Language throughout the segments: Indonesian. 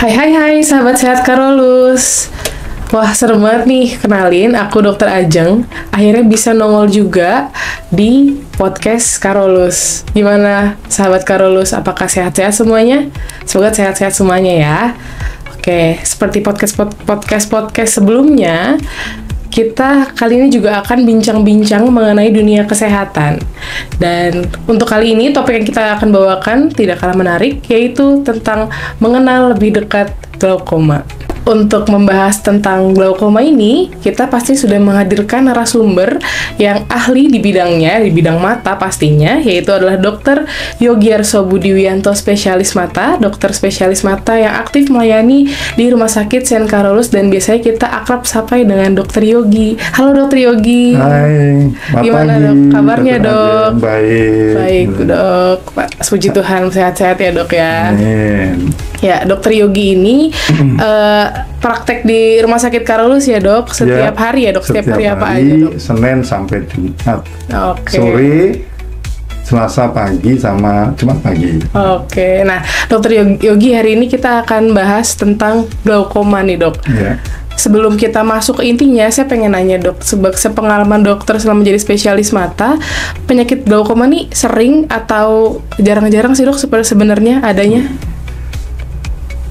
Hai sahabat sehat Karolus. Wah serem banget nih, kenalin aku Dokter Ajeng. Akhirnya bisa nongol juga di podcast Karolus. Gimana sahabat Karolus, apakah sehat-sehat semuanya? Semoga sehat-sehat semuanya ya. Oke, seperti podcast sebelumnya, kita kali ini juga akan bincang-bincang mengenai dunia kesehatan. Dan untuk kali ini topik yang kita akan bawakan tidak kalah menarik, yaitu tentang mengenal lebih dekat glaukoma. Untuk membahas tentang glaukoma ini, kita pasti sudah menghadirkan narasumber yang ahli di bidangnya, di bidang mata pastinya, yaitu adalah Dr. Yogiarso Budiwianto, spesialis mata, dokter spesialis mata yang aktif melayani di Rumah Sakit Sen Karolus, dan biasanya kita akrab sapai dengan Dr. Yogi. Halo Dr. Yogi. Hai, gimana pagi, dok? Kabarnya dok? Baik. Baik dok. Puji Tuhan sehat-sehat ya dok ya. Amin. Ya, Dokter Yogi ini praktek di Rumah Sakit Karolus ya dok, setiap hari ya dok, setiap hari apa aja dok? Senin sampai Jumat. Oke. Sore, Selasa pagi sama Jumat pagi. Oke, nah Dokter Yogi hari ini kita akan bahas tentang glaukoma nih dok. Ya. Sebelum kita masuk ke intinya, saya pengen nanya dok, sepengalaman dokter selama menjadi spesialis mata, penyakit glaukoma nih sering atau jarang-jarang sih dok sebenarnya adanya?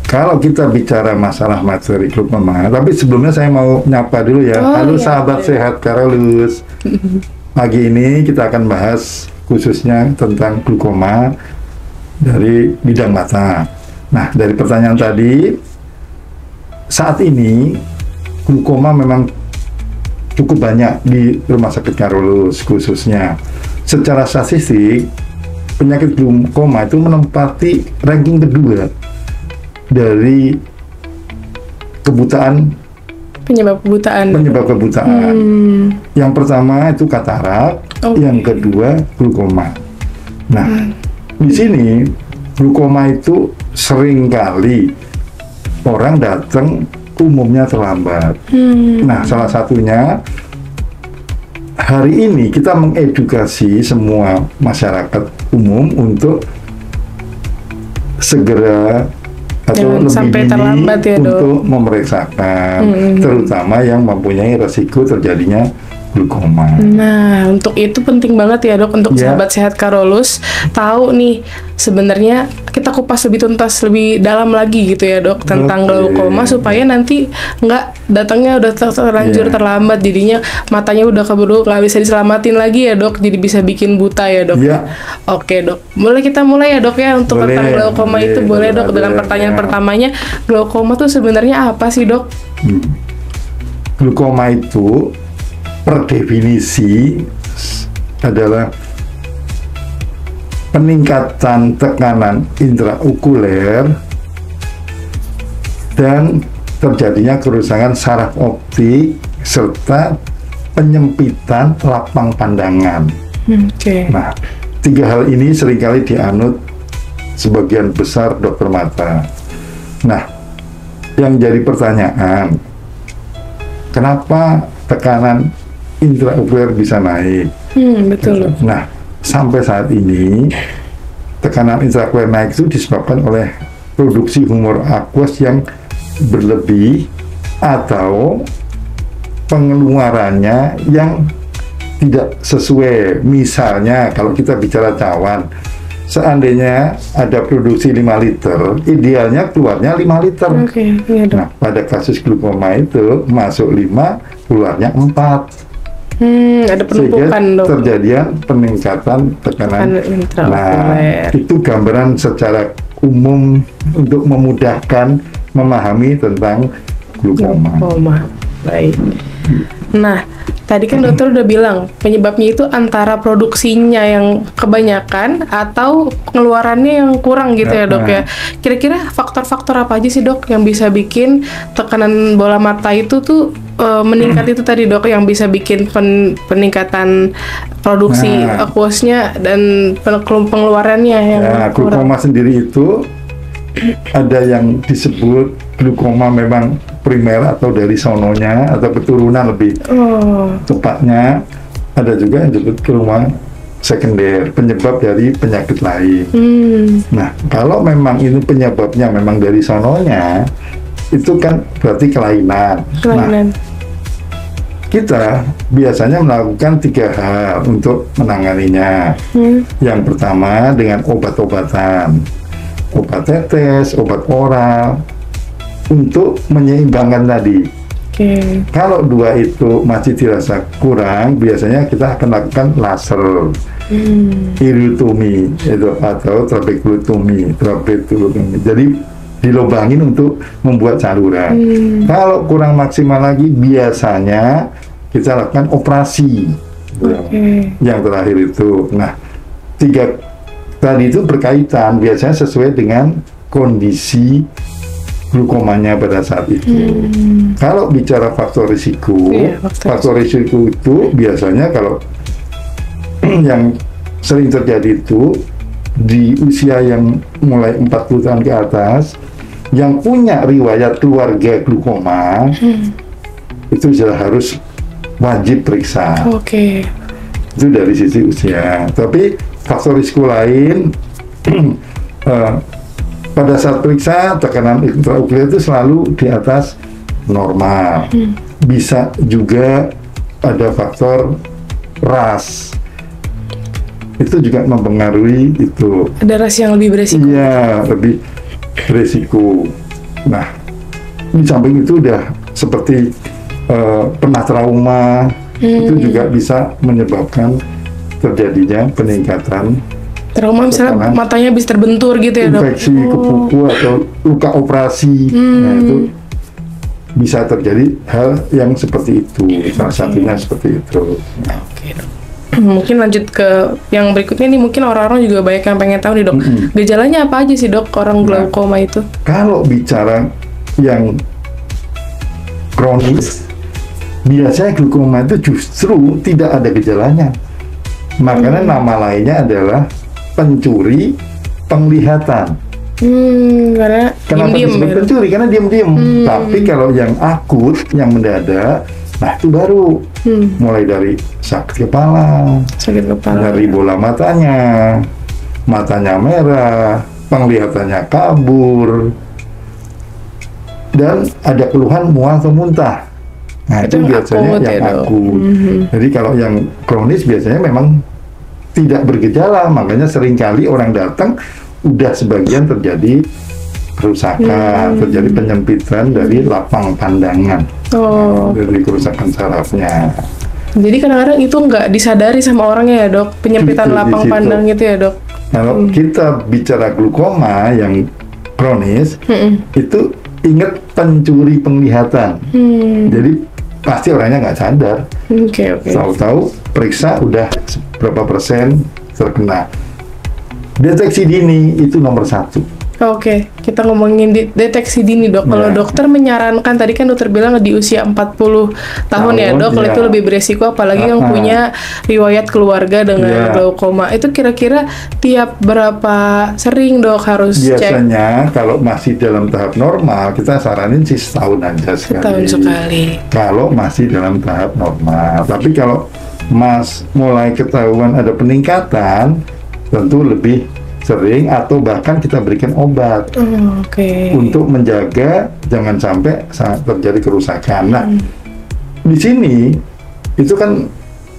Kalau kita bicara masalah materi glaukoma, tapi sebelumnya saya mau nyapa dulu ya. Halo iya, sahabat sehat Karolus. Pagi ini kita akan bahas khususnya tentang glaukoma dari bidang mata. Nah, dari pertanyaan tadi, saat ini glaukoma memang cukup banyak di Rumah Sakit Karolus khususnya. Secara statistik, penyakit glaukoma itu menempati ranking kedua dari kebutaan, Penyebab kebutaan. Yang pertama itu katarak, yang kedua glaukoma. Nah, di sini glaukoma itu sering kali orang datang umumnya terlambat. Nah, salah satunya hari ini kita mengedukasi semua masyarakat umum untuk segera atau Jangan lebih sampai dini terlambat ya, Dok. untuk memeriksakan, terutama yang mempunyai resiko terjadinya glaukoma. Nah, untuk itu penting banget ya dok, untuk sahabat sehat Karolus tahu nih sebenarnya kita kupas lebih tuntas, lebih dalam lagi gitu ya dok tentang glaukoma, supaya nanti nggak datangnya udah terlanjur terlambat, jadinya matanya udah keburu nggak bisa diselamatin lagi ya dok, jadi bisa bikin buta ya dok. Oke dok, kita mulai ya dok ya untuk tentang glaukoma itu boleh dok, dengan pertanyaan pertamanya, glaukoma tuh sebenarnya apa sih dok? Glaukoma itu per definisi adalah peningkatan tekanan intraokuler dan terjadinya kerusakan saraf optik serta penyempitan lapang pandangan. Nah, tiga hal ini seringkali dianut sebagian besar dokter mata. Nah, yang jadi pertanyaan, kenapa tekanan intraokuler bisa naik? Betul. Nah, sampai saat ini tekanan intraokuler naik itu disebabkan oleh produksi humor aqueous yang berlebih atau pengeluarannya yang tidak sesuai. Misalnya kalau kita bicara cawan, seandainya ada produksi 5 liter, idealnya keluarnya 5 liter. Nah, pada kasus glaukoma itu masuk 5, keluarnya 4. Ada penumpukan dok. Terjadian peningkatan tekanan. Nah, itu gambaran secara umum untuk memudahkan memahami tentang glaukoma. Baik. Nah, tadi kan dokter udah bilang penyebabnya itu antara produksinya yang kebanyakan atau pengeluarannya yang kurang gitu ya dok ya. Kira-kira faktor-faktor apa aja sih dok yang bisa bikin tekanan bola mata itu tuh meningkat itu tadi dok, yang bisa bikin peningkatan produksi aqueousnya dan pengeluarannya yang kurang? Glaukoma sendiri itu ada yang disebut glaukoma memang primer atau dari sononya atau keturunan lebih tepatnya, ada juga yang disebut glaukoma sekunder, penyebab dari penyakit lain. Nah, kalau memang itu penyebabnya memang dari sononya, itu kan berarti kelainan. Nah, kita biasanya melakukan 3 hal untuk menanganinya. Yang pertama dengan obat-obatan, obat tetes, obat oral, untuk menyeimbangkan tadi. Kalau 2 itu masih dirasa kurang, biasanya kita akan lakukan laser, iridotomi itu atau trabekulotomi. Jadi dilobangin untuk membuat saluran. Kalau kurang maksimal lagi, biasanya kita lakukan operasi. Yang terakhir itu. Nah, 3 tadi itu berkaitan, biasanya sesuai dengan kondisi glukomanya pada saat itu. Kalau bicara faktor risiko, faktor risiko itu biasanya kalau yang sering terjadi itu di usia yang mulai 40 tahun ke atas, yang punya riwayat keluarga glukoma, itu sudah harus wajib periksa. Itu dari sisi usia. Tapi faktor risiko lain, pada saat periksa tekanan intraokuler itu selalu di atas normal. Bisa juga ada faktor ras, itu juga mempengaruhi itu. Ada ras yang lebih beresiko? Iya, lebih beresiko. Nah, di samping itu udah seperti pernah trauma, itu juga bisa menyebabkan terjadinya peningkatan trauma, misalnya matanya bisa terbentur gitu ya, Dok? Infeksi ke kuku atau luka operasi. Nah, itu bisa terjadi hal yang seperti itu. Salah satunya seperti itu. Dok. Mungkin lanjut ke yang berikutnya nih, mungkin orang-orang juga banyak yang pengen tahu nih, Dok. Gejalanya apa aja sih, Dok, orang glaukoma itu? Kalau bicara yang kronis, biasanya glaukoma itu justru tidak ada gejalanya. Makanya nama lainnya adalah pencuri penglihatan. Karena kenapa disebut pencuri? Karena diam-diam. Tapi kalau yang akut, yang mendadak, nah itu baru mulai dari sakit kepala, dari bola matanya merah, penglihatannya kabur, dan ada keluhan mual atau muntah. Nah itu biasanya yang akut. Jadi kalau yang kronis biasanya memang tidak bergejala, makanya seringkali orang datang udah sebagian terjadi kerusakan, terjadi penyempitan dari lapang pandangan, dari kerusakan sarafnya. Jadi kadang-kadang itu nggak disadari sama orangnya ya, Dok, penyempitan lapang pandang gitu ya, Dok? Kalau kita bicara glaukoma yang kronis, itu ingat pencuri penglihatan. Jadi pasti orangnya nggak sadar. Tahu-tahu periksa udah berapa persen terkena. Deteksi dini itu nomor 1. Kita ngomongin deteksi dini, Dok. Kalau dokter menyarankan, tadi kan dokter bilang di usia 40 tahun ya, Dok, kalau itu lebih beresiko, apalagi yang punya riwayat keluarga dengan glaukoma. Itu kira-kira tiap berapa sering, Dok, harus cek? Biasanya kalau masih dalam tahap normal, kita saranin sih setahun aja sekali. Setahun sekali. Kalau masih dalam tahap normal. Tapi kalau mulai ketahuan ada peningkatan, tentu lebih sering atau bahkan kita berikan obat untuk menjaga jangan sampai terjadi kerusakan. Nah, di sini itu kan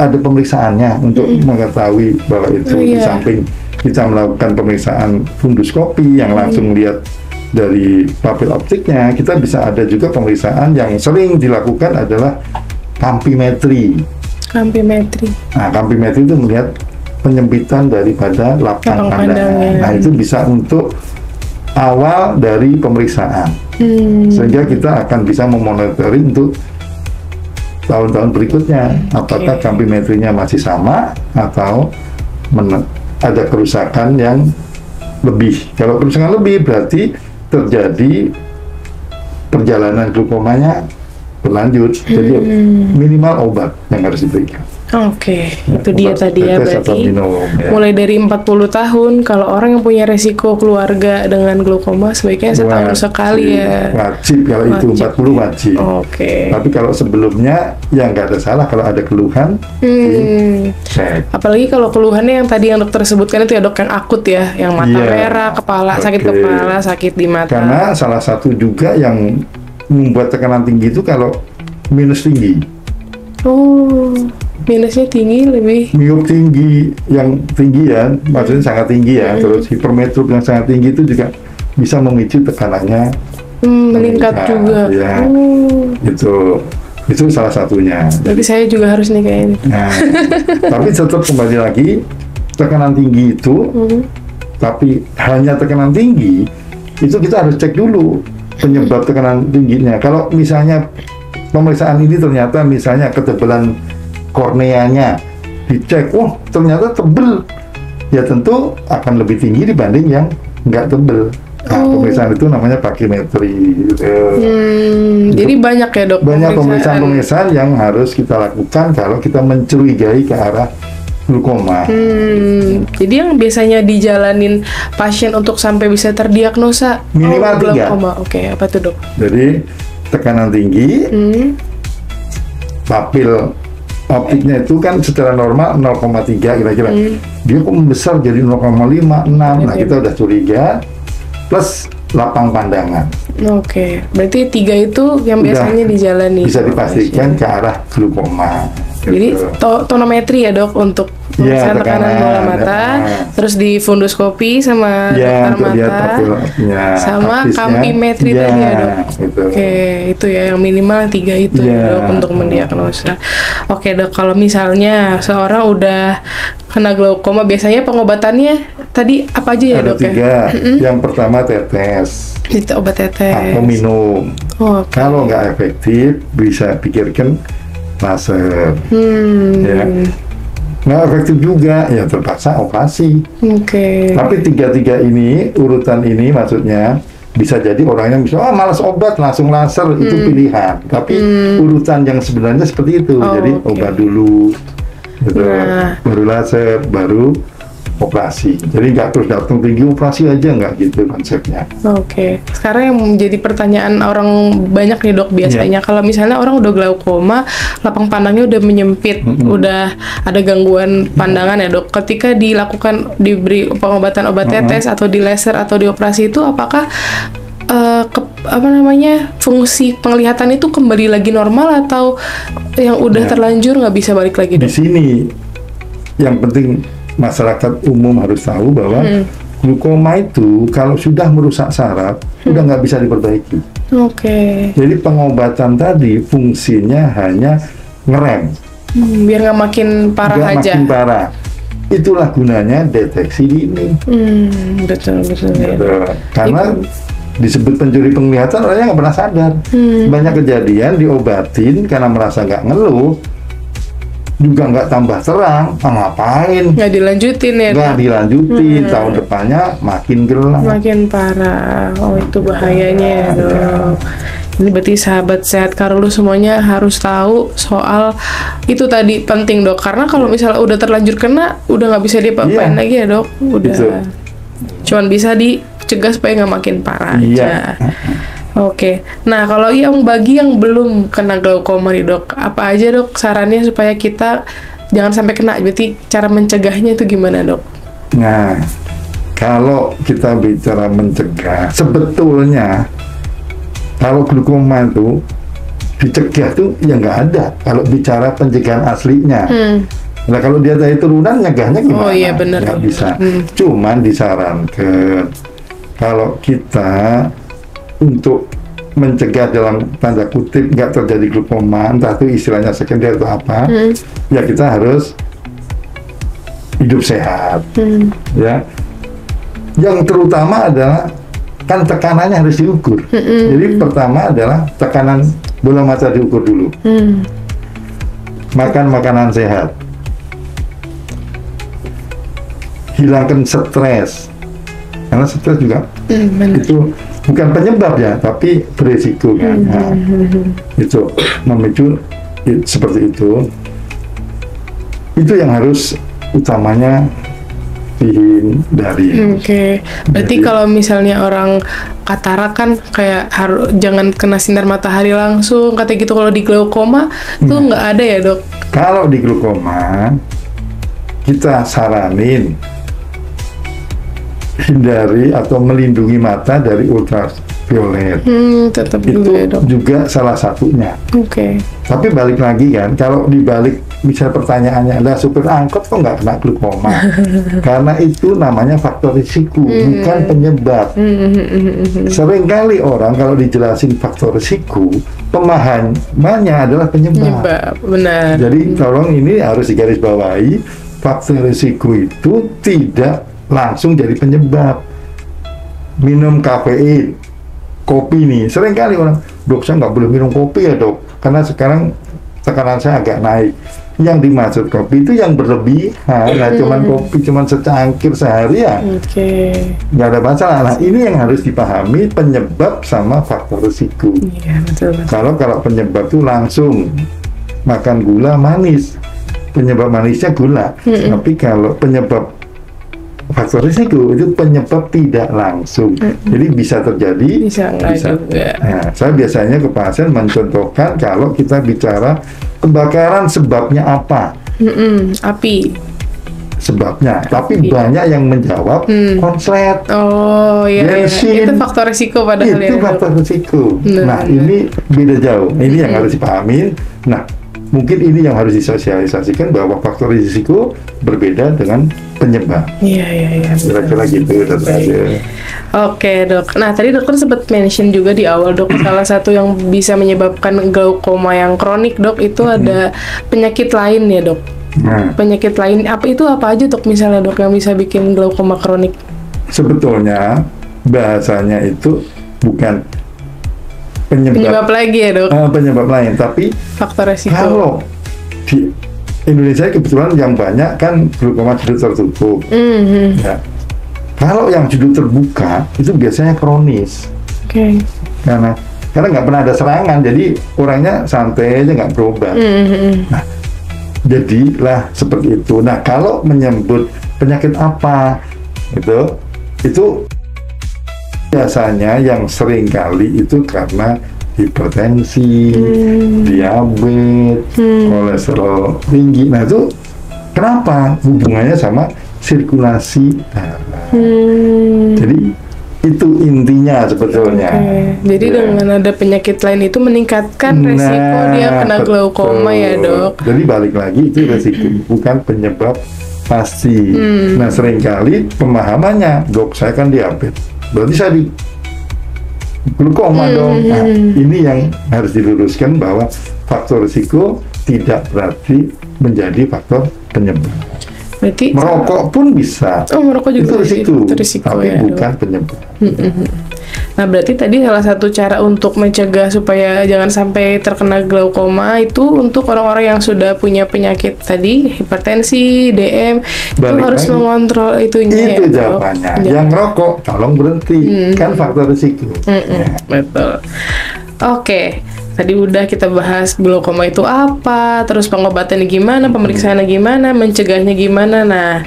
ada pemeriksaannya untuk mengetahui bahwa itu di samping kita melakukan pemeriksaan funduskopi yang langsung lihat dari papil optiknya, kita bisa ada juga pemeriksaan yang sering dilakukan adalah kampimetri. Nah, kampimetri itu melihat penyempitan daripada lapang pandangan. Nah, itu bisa untuk awal dari pemeriksaan, sehingga kita akan bisa memonitoring untuk tahun-tahun berikutnya, apakah kampimetrinya masih sama atau ada kerusakan yang lebih. Kalau kerusakan lebih berarti terjadi perjalanan glaukomanya berlanjut. Jadi minimal obat yang harus diberikan. Oke, itu dia tadi ya, berarti minum, ya. Mulai dari 40 tahun, kalau orang yang punya resiko keluarga dengan glaukoma sebaiknya setahun sekali ya. Wajib, kalau itu 40 wajib. Oke. Tapi kalau sebelumnya, ya nggak ada salah kalau ada keluhan, cek. Apalagi kalau keluhannya yang tadi yang dokter sebutkan itu ya dok, yang akut ya, yang mata merah, kepala, sakit kepala, sakit di mata. Karena salah satu juga yang membuat tekanan tinggi itu kalau minus tinggi. Oh, minusnya tinggi lebih. Miop tinggi, yang tinggi ya, maksudnya sangat tinggi ya. Terus hipermetrop yang sangat tinggi itu juga bisa memicu tekanannya meningkat juga. Ya, itu salah satunya. Berarti saya juga harus nih kayaknya. Nah, tapi tetap kembali lagi tekanan tinggi itu, tapi hanya tekanan tinggi itu kita harus cek dulu penyebab tekanan tingginya. Kalau misalnya pemeriksaan ini ternyata misalnya ketebalan korneanya dicek, ternyata tebel, ya tentu akan lebih tinggi dibanding yang nggak tebel. Nah, pemeriksaan itu namanya pakimetri. Jadi banyak ya dok? Banyak pemeriksaan yang harus kita lakukan kalau kita mencurigai ke arah glaukoma. Jadi yang biasanya dijalanin pasien untuk sampai bisa terdiagnosa minimal 3. Glaukoma. Oke, apa tuh dok? Jadi tekanan tinggi, papil optiknya itu kan secara normal 0,3 kira-kira. Dia kok membesar jadi 0,5, 6. Nah, kita udah curiga. Plus lapang pandangan. Oke, berarti 3 itu yang biasanya dijalani. Bisa dipastikan ke arah glaukoma. Jadi tonometri ya dok untuk tekanan bola mata, terus di fundoskopi sama dokter mata, sama kampimetri tadi ya dok. Oke, itu ya yang minimal 3 itu ya dok untuk mendiagnosa. Oke dok, kalau misalnya seorang udah kena glaukoma, biasanya pengobatannya tadi apa aja ya dok? Ada 3. Yang pertama tetes. Itu obat tetes. Atau minum. Kalau nggak efektif, bisa pikirkan laser. Ya. Nggak efektif juga, ya terpaksa operasi. Tapi 3 ini, urutan ini maksudnya bisa jadi orangnya bisa malas obat langsung laser, itu pilihan. Tapi urutan yang sebenarnya seperti itu. Jadi obat dulu, gitu. Baru laser, baru operasi. Jadi nggak terus datang tinggi operasi aja, nggak gitu konsepnya. Sekarang yang menjadi pertanyaan orang banyak nih dok biasanya, kalau misalnya orang udah glaukoma, lapang pandangnya udah menyempit, udah ada gangguan pandangan ya dok. Ketika diberi pengobatan obat tetes atau di laser atau di operasi itu, apakah fungsi penglihatan itu kembali lagi normal atau yang udah terlanjur nggak bisa balik lagi dok? Di sini yang penting masyarakat umum harus tahu bahwa glaukoma itu kalau sudah merusak saraf udah nggak bisa diperbaiki. Jadi pengobatan tadi fungsinya hanya ngerem, biar nggak makin parah aja. Makin parah. Itulah gunanya deteksi dini. Betul. Karena disebut pencuri penglihatan, orangnya nggak pernah sadar. Banyak kejadian diobatin karena merasa nggak ngeluh, juga nggak tambah terang, ngapain? Nggak dilanjutin ya? Nggak dilanjutin, tahun depannya makin gelap. Makin parah, itu bahayanya ya dok. Ini berarti sahabat sehat Karolus semuanya harus tahu soal itu tadi, penting dok. Karena kalau misalnya udah terlanjur kena, udah nggak bisa diapa-apain lagi ya dok. Udah, cuman bisa dicegah supaya nggak makin parah aja. Nah kalau bagi yang belum kena glaukoma nih dok, apa aja dok sarannya supaya kita jangan sampai kena? Berarti cara mencegahnya itu gimana dok? Nah, kalau kita bicara mencegah, sebetulnya kalau glaukoma itu dicegah tuh ya nggak ada. Kalau bicara pencegahan aslinya, nah kalau dia dari turunan nyegahnya gimana? Bener. Nggak bisa. Cuman disarankan kalau kita untuk mencegah dalam tanda kutip nggak terjadi glaukoma, entah itu istilahnya sekunder atau apa, ya kita harus hidup sehat, ya. Yang terutama adalah kan tekanannya harus diukur. Jadi pertama adalah tekanan bola mata diukur dulu. Makan makanan sehat, hilangkan stres, Karena stres juga itu bukan penyebab ya, tapi beresiko kan. Nah, itu memicu seperti itu. Itu yang harus utamanya dihindari. Oke. Berarti kalau misalnya orang katarak kan kayak harus jangan kena sinar matahari langsung, kata gitu. Kalau di glaukoma tuh nggak ada ya, Dok? Kalau di glaukoma kita saranin hindari atau melindungi mata dari ultraviolet. Tetap itu juga ya, Dok. juga salah satunya. Oke. Tapi balik lagi kan, kalau dibalik misal pertanyaannya adalah supir angkot kok nggak kena glaukoma? Karena itu namanya faktor risiko, bukan penyebab. Seringkali orang kalau dijelasin faktor risiko, pemahamannya adalah penyebab. Benar. Jadi tolong ini harus digarisbawahi, faktor risiko itu tidak langsung jadi penyebab. Minum kafein, kopi nih, seringkali orang, dok saya nggak boleh minum kopi ya dok, karena sekarang tekanan saya agak naik. Yang dimaksud kopi itu yang berlebihan, nah cuman kopi cuman secangkir sehari ya, nggak ada masalah. Nah ini yang harus dipahami, penyebab sama faktor risiko. Iya, betul. Kalau penyebab itu langsung makan gula manis, penyebab manisnya gula. Tapi kalau penyebab faktor risiko itu penyebab tidak langsung, jadi bisa terjadi, bisa juga. Nah, saya biasanya ke pasien mencontohkan kalau kita bicara kebakaran sebabnya apa, api sebabnya, tapi banyak yang menjawab konslet, bensin, itu faktor risiko padahal itu faktor risiko. Nah ini beda jauh, ini yang harus dipahami. Nah mungkin ini yang harus disosialisasikan bahwa faktor risiko berbeda dengan penyebab. Iya. Kira-kira gitu, dokter. Oke, Dok. Nah, tadi dokter sempat mention juga di awal, Dok, salah satu yang bisa menyebabkan glaukoma yang kronik, Dok, itu ada penyakit lain ya, Dok. Nah, penyakit lain apa aja, Dok, misalnya, Dok, yang bisa bikin glaukoma kronik? Sebetulnya bahasanya itu bukan penyebab lagi ya, Dok. Penyebab lain, tapi faktor resiko. Kalau di Indonesia kebetulan yang banyak kan glaukoma judul tertutup. Ya. Kalau yang judul terbuka itu biasanya kronis. Karena nggak pernah ada serangan, jadi orangnya santai aja, nggak berobat. Nah, jadilah seperti itu. Nah, kalau menyebut penyakit apa itu biasanya yang sering kali itu karena hipertensi, diabetes, kolesterol tinggi. Nah itu kenapa? Hubungannya sama sirkulasi darah. Jadi itu intinya sebetulnya. Jadi dengan ada penyakit lain itu meningkatkan resiko dia kena glaukoma ya, Dok. Jadi balik lagi itu resiko, bukan penyebab pasti. Nah seringkali pemahamannya, dok saya kan diabetes, berarti saya di glaukoma dong. Nah, ini yang harus diluruskan bahwa faktor risiko tidak berarti menjadi faktor penyebab. Berarti merokok pun bisa. Merokok juga itu risiko, tapi ya, bukan penyebab. Nah, berarti tadi salah satu cara untuk mencegah supaya jangan sampai terkena glaukoma itu untuk orang-orang yang sudah punya penyakit tadi, hipertensi, DM, itu harus mengontrol itunya. Itu jawabannya. Yang merokok tolong berhenti, kan faktor risiko. Betul. Oke. Tadi udah kita bahas glaukoma itu apa, terus pengobatannya gimana, pemeriksaannya gimana, mencegahnya gimana. Nah,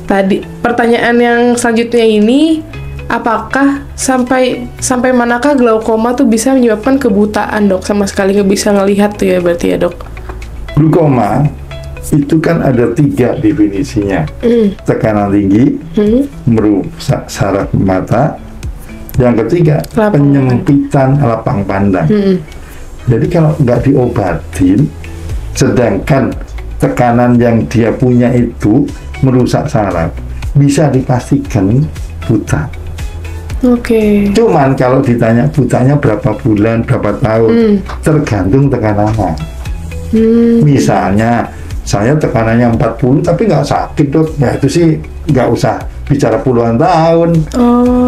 tadi pertanyaan yang selanjutnya ini, apakah sampai manakah glaukoma tuh bisa menyebabkan kebutaan, Dok? Sama sekali nggak bisa ngelihat tuh ya berarti ya, Dok? Glaukoma itu kan ada 3 definisinya. Tekanan tinggi, merusak saraf mata. Yang ketiga, penyempitan lapang pandang. Jadi kalau nggak diobatin, sedangkan tekanan yang dia punya itu merusak saraf, bisa dipastikan buta. Cuman kalau ditanya butanya berapa bulan, berapa tahun, tergantung tekanannya. Misalnya, saya tekanannya 40 tapi nggak sakit, Dok. Ya itu sih nggak usah bicara puluhan tahun.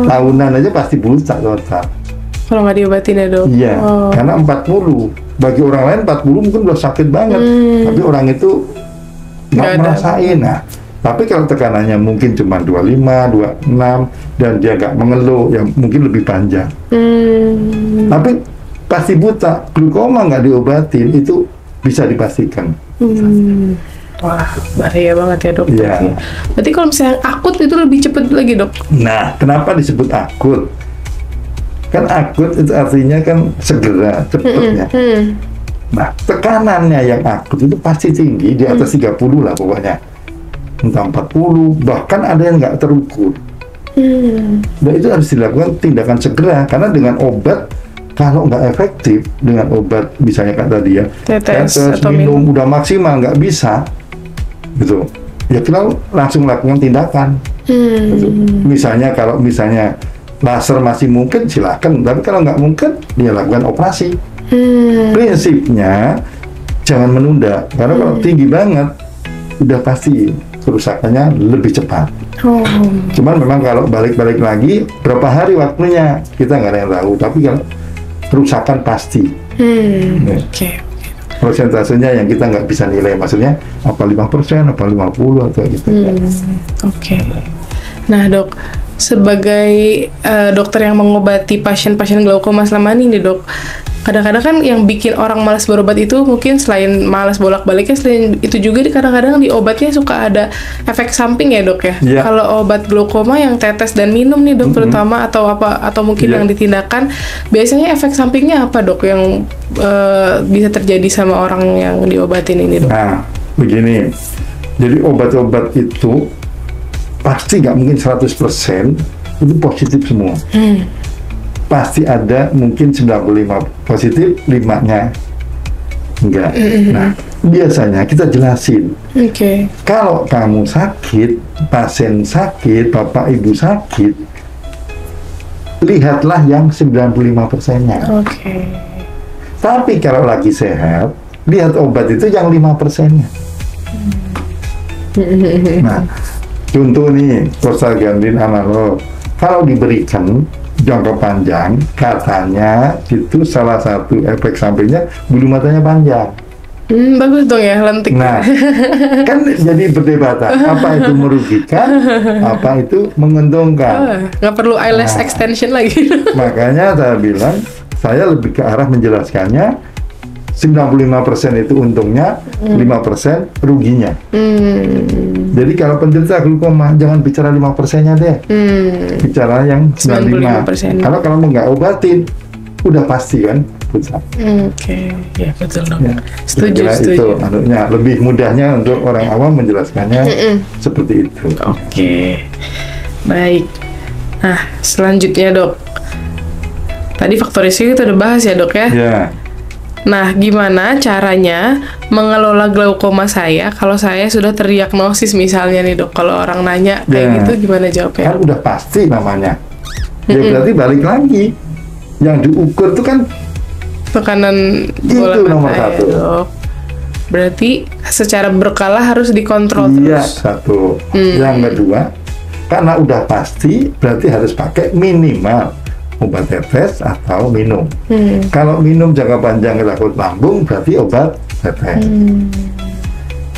Tahunan aja pasti buta total. Kalau nggak diobatin ya, Dok? Iya, karena 40. Bagi orang lain 40 mungkin udah sakit banget. Tapi orang itu nggak merasain. Nah, Tapi kalau tekanannya mungkin cuma 25, 26 dan dia nggak mengeluh, ya mungkin lebih panjang. Tapi pasti buta, glukoma nggak diobatin itu bisa dipastikan. Wah, bahaya banget ya dok. Ya. Berarti kalau misalnya akut itu lebih cepat lagi dok? Nah, kenapa disebut akut? Kan akut itu artinya kan segera, cepatnya. Nah, tekanannya yang akut itu pasti tinggi, di atas 30 lah pokoknya. Entah 40, bahkan ada yang nggak terukur. Nah, itu harus dilakukan tindakan segera, karena dengan obat, kalau nggak efektif, dengan obat misalnya kayak tadi ya, tetes minum udah maksimal, nggak bisa, gitu. Ya kita langsung lakukan tindakan. Gitu. Misalnya kalau laser masih mungkin, silakan. Tapi kalau nggak mungkin, dia lakukan operasi. Prinsipnya jangan menunda, karena kalau tinggi banget, udah pasti kerusakannya lebih cepat. Cuman memang kalau balik-balik lagi, berapa hari waktunya kita nggak ada yang tahu. Tapi kalau kerusakan pasti. Persentasenya yang kita nggak bisa nilai, maksudnya apa 5%, apa 50 atau gitu. Nah dok, sebagai dokter yang mengobati pasien-pasien glaukoma selama ini nih dok, kadang-kadang kan yang bikin orang malas berobat itu mungkin selain malas bolak-baliknya, selain itu juga kadang-kadang di obatnya suka ada efek samping ya dok ya. Kalau obat glaukoma yang tetes dan minum nih dok terutama, atau mungkin yang ditindakan, biasanya efek sampingnya apa dok yang bisa terjadi sama orang yang diobatin ini dok? Nah begini, jadi obat-obat itu pasti nggak mungkin 100% itu positif semua. Pasti ada mungkin 95 positif, 5-nya enggak. Nah, biasanya kita jelasin. Kalau kamu sakit, pasien sakit, bapak ibu sakit, lihatlah yang 95%-nya. Tapi kalau lagi sehat, lihat obat itu yang 5%-nya. Nah, contoh nih, prostaglandin analog, kalau diberikan jangka panjang, katanya itu salah satu efek sampingnya bulu matanya panjang. Bagus dong ya, lentik. Nah, kan jadi perdebatan, apa itu merugikan, apa itu menguntungkan. Nggak perlu eyelash extension lagi. Makanya saya bilang, saya lebih ke arah menjelaskannya, 95% itu untungnya, 5% ruginya. Jadi kalau penderita glaukoma, jangan bicara 5%-nya deh. Bicara yang 95%. Karena kalau nggak obatin, udah pasti kan. Ya betul dong. Setuju. Itu anaknya lebih mudahnya untuk orang awam menjelaskannya seperti itu. Baik. Nah, selanjutnya dok. Tadi faktor risiko kita udah bahas ya dok ya? Nah, gimana caranya mengelola glaukoma saya kalau saya sudah terdiagnosis misalnya nih dok? Kalau orang nanya kayak gitu, gimana jawabnya? Kan udah pasti namanya. Ya berarti balik lagi. Yang diukur itu kan tekanan bola nomor mata 1. Ya, dok. Berarti secara berkala harus dikontrol terus. Satu. Yang kedua, karena udah pasti, berarti harus pakai minimal obat tetes atau minum. Kalau minum jangka panjang takut lambung, berarti obat tetes.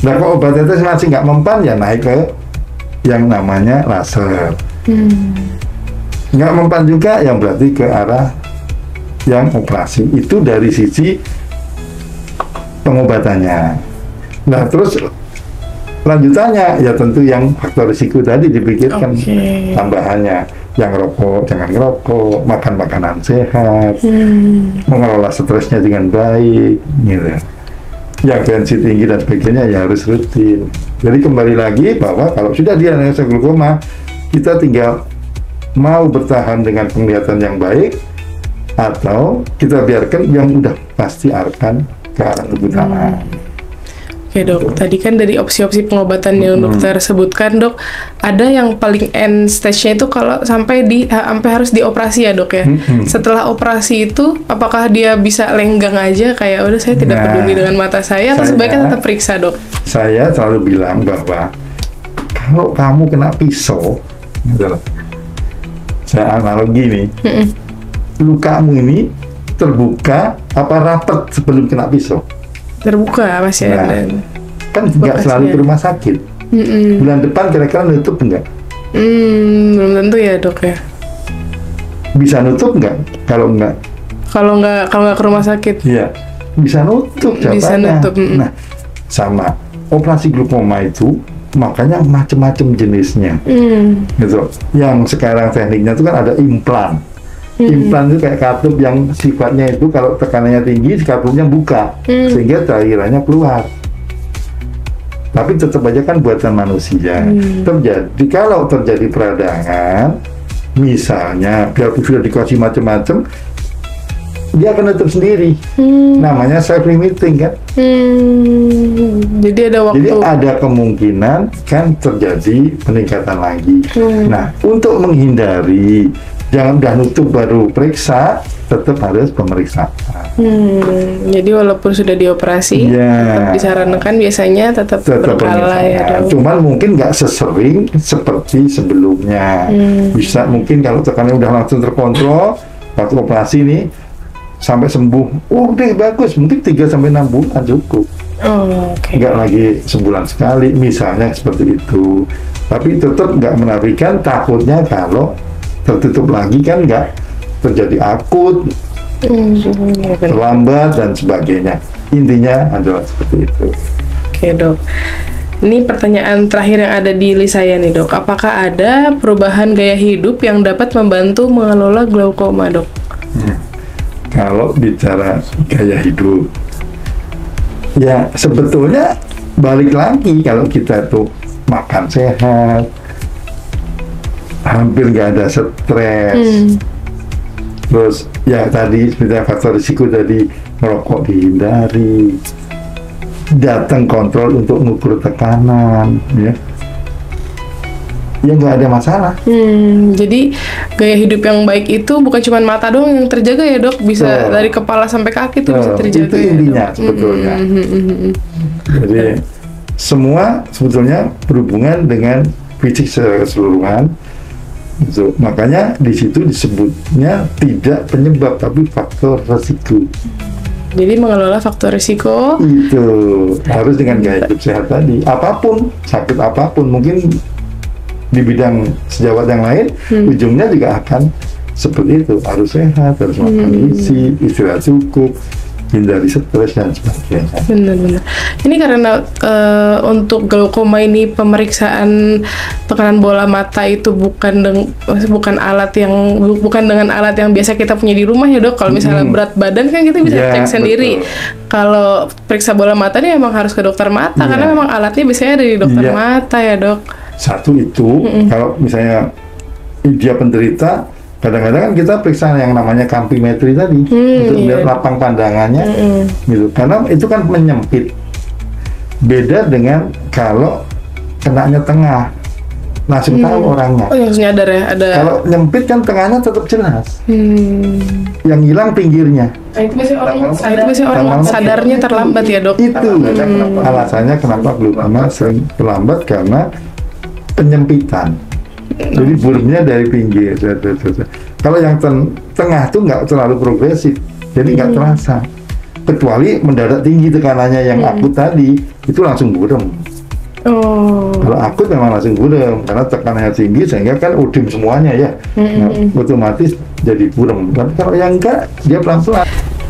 Nah, kalau obat tetes masih nggak mempan, ya naik ke yang namanya laser. Nggak mempan juga, yang berarti ke arah yang operasi. Itu dari sisi pengobatannya. Nah, terus lanjutannya ya tentu yang faktor risiko tadi dipikirkan tambahannya. Yang rokok jangan ngerokok, makan makanan sehat, mengelola stresnya dengan baik, gitu. Yang tensi tinggi dan sebagainya ya harus rutin. Jadi kembali lagi bahwa kalau sudah diagnosa glaukoma, kita tinggal mau bertahan dengan penglihatan yang baik atau kita biarkan yang udah pasti akan ke arah kebutaan. Oke dok, tadi kan dari opsi-opsi pengobatan yang dokter sebutkan dok, ada yang paling end stage-nya itu kalau sampai harus dioperasi ya dok ya. Setelah operasi itu, apakah dia bisa lenggang aja kayak udah saya tidak peduli dengan mata saya, atau sebaiknya tetap periksa dok? Saya selalu bilang bahwa kalau kamu kena pisau, saya analogi nih, lukamu ini terbuka apa rapat sebelum kena pisau? Terbuka masih ada. Kan nggak selalu ke rumah sakit. Bulan depan kira-kira nutup enggak? Belum tentu ya dok ya. Bisa nutup enggak? Kalau enggak ke rumah sakit. Iya, bisa nutup jawabannya. Bisa nutup. Nah, sama operasi glaukoma itu makanya macam-macam jenisnya. Gitu. Yang sekarang tekniknya itu kan ada implan. Implan itu kayak katup yang sifatnya itu kalau tekanannya tinggi, katupnya buka sehingga cairannya keluar. Tapi tetap aja kan buatan manusia. Terjadi kalau terjadi peradangan, misalnya biarpun sudah dikasih macam-macam, dia akan tutup sendiri. Namanya self-limiting kan. Jadi ada waktu. Jadi ada kemungkinan kan terjadi peningkatan lagi. Nah, untuk menghindari jangan udah nutup baru periksa, tetap harus pemeriksaan. Jadi walaupun sudah dioperasi, tetap disarankan biasanya tetap berkala ya dok. Cuman mungkin nggak sesering seperti sebelumnya. Bisa mungkin kalau tekanannya udah langsung terkontrol waktu operasi nih sampai sembuh, deh bagus, mungkin 3-6 bulan cukup. Nggak lagi sebulan sekali, misalnya seperti itu. Tapi tetap nggak menafikan takutnya kalau tertutup lagi kan nggak terjadi akut, terlambat dan sebagainya. Intinya adalah seperti itu. Oke dok. Ini pertanyaan terakhir yang ada di list saya nih dok. Apakah ada perubahan gaya hidup yang dapat membantu mengelola glaukoma dok? Kalau bicara gaya hidup, ya sebetulnya balik lagi kalau kita tuh makan sehat, hampir nggak ada stres, terus ya tadi sebenarnya faktor risiko tadi merokok dihindari, datang kontrol untuk mengukur tekanan, ya nggak ada masalah. Jadi gaya hidup yang baik itu bukan cuma mata doang yang terjaga ya dok, bisa dari kepala sampai kaki tuh bisa terjaga. Itu intinya sebetulnya. Jadi semua sebetulnya berhubungan dengan fisik secara keseluruhan. Makanya di situ disebutnya tidak penyebab tapi faktor resiko. Jadi mengelola faktor risiko itu harus dengan gaya hidup sehat tadi. Apapun sakit apapun mungkin di bidang sejawat yang lain ujungnya juga akan seperti itu, harus sehat, harus makan isi, istirahat cukup, hindari stres dan sebagainya. Benar-benar. Ini karena untuk glaukoma ini pemeriksaan tekanan bola mata itu bukan dengan alat yang biasa kita punya di rumah ya dok. Kalau misalnya berat badan kan kita bisa cek sendiri. Kalau periksa bola mata ini memang harus ke dokter mata karena memang alatnya biasanya dari dokter mata ya dok. Satu itu kalau misalnya dia penderita, kadang-kadang kan kita periksa yang namanya kampimetri tadi untuk melihat lapang pandangannya, gitu. Karena itu kan menyempit. Beda dengan kalau kenanya tengah, langsung tahu orangnya. Langsung nyadar ya ada. Kalau nyempit kan tengahnya tetap jelas. Yang hilang pinggirnya. Itu biasanya orang sadarnya terlambat ya dok. Itu alasannya kenapa glaukoma sering terlambat karena penyempitan. Jadi burungnya dari pinggir. Kalau yang tengah tuh nggak terlalu progresif, jadi nggak terasa. Kecuali mendadak tinggi tekanannya yang akut tadi, itu langsung burem. Kalau akut memang langsung burem, karena tekanannya tinggi sehingga kan udim semuanya ya, otomatis jadi burem. Tapi kalau yang enggak, dia pelan-pelan.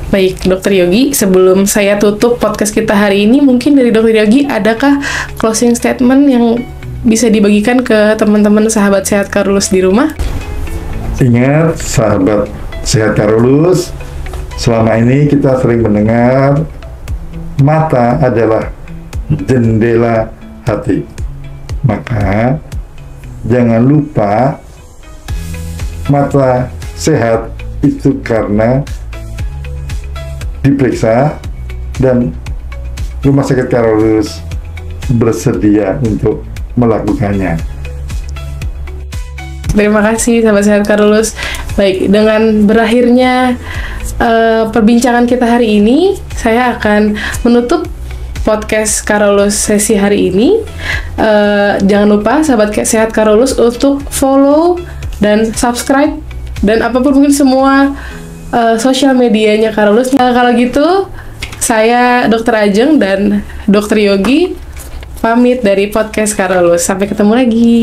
Baik, Dokter Yogi, sebelum saya tutup podcast kita hari ini, mungkin dari Dokter Yogi, adakah closing statement yang bisa dibagikan ke teman-teman sahabat sehat Karolus di rumah? Ingat, sahabat sehat Karolus, selama ini kita sering mendengar mata adalah jendela hati. Maka jangan lupa mata sehat itu karena diperiksa dan Rumah Sakit Karolus bersedia untuk melakukannya. Terima kasih sahabat sehat Karolus. Baik, dengan berakhirnya perbincangan kita hari ini, saya akan menutup podcast Karolus sesi hari ini. Jangan lupa sahabat sehat Karolus untuk follow dan subscribe dan apapun mungkin semua sosial medianya Karolus. Kalau gitu, saya Dr. Ajeng dan Dr. Yogi pamit dari podcast Karolus. Sampai ketemu lagi.